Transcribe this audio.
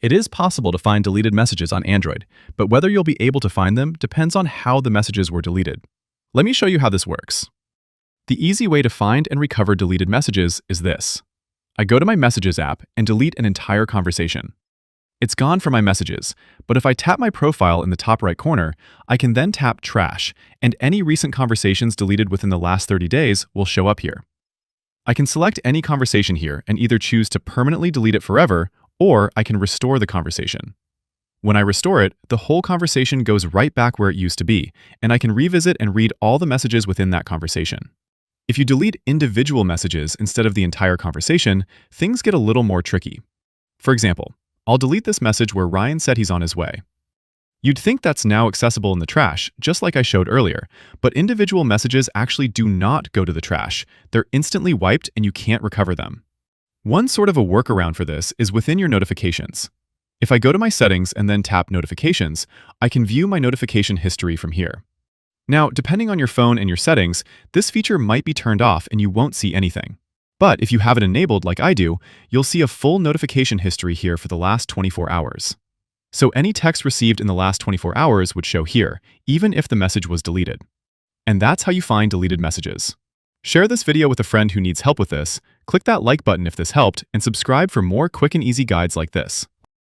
It is possible to find deleted messages on Android, but whether you'll be able to find them depends on how the messages were deleted. Let me show you how this works. The easy way to find and recover deleted messages is this. I go to my Messages app and delete an entire conversation. It's gone from my messages, but if I tap my profile in the top right corner, I can then tap Trash, and any recent conversations deleted within the last 30 days will show up here. I can select any conversation here and either choose to permanently delete it forever, or I can restore the conversation. When I restore it, the whole conversation goes right back where it used to be, and I can revisit and read all the messages within that conversation. If you delete individual messages instead of the entire conversation, things get a little more tricky. For example, I'll delete this message where Ryan said he's on his way. You'd think that's now accessible in the trash, just like I showed earlier, but individual messages actually do not go to the trash. They're instantly wiped and you can't recover them. One sort of a workaround for this is within your notifications. If I go to my settings and then tap Notifications, I can view my notification history from here. Now, depending on your phone and your settings, this feature might be turned off and you won't see anything. But if you have it enabled like I do, you'll see a full notification history here for the last 24 hours. So any text received in the last 24 hours would show here, even if the message was deleted. And that's how you find deleted messages. Share this video with a friend who needs help with this, click that like button if this helped, and subscribe for more quick and easy guides like this.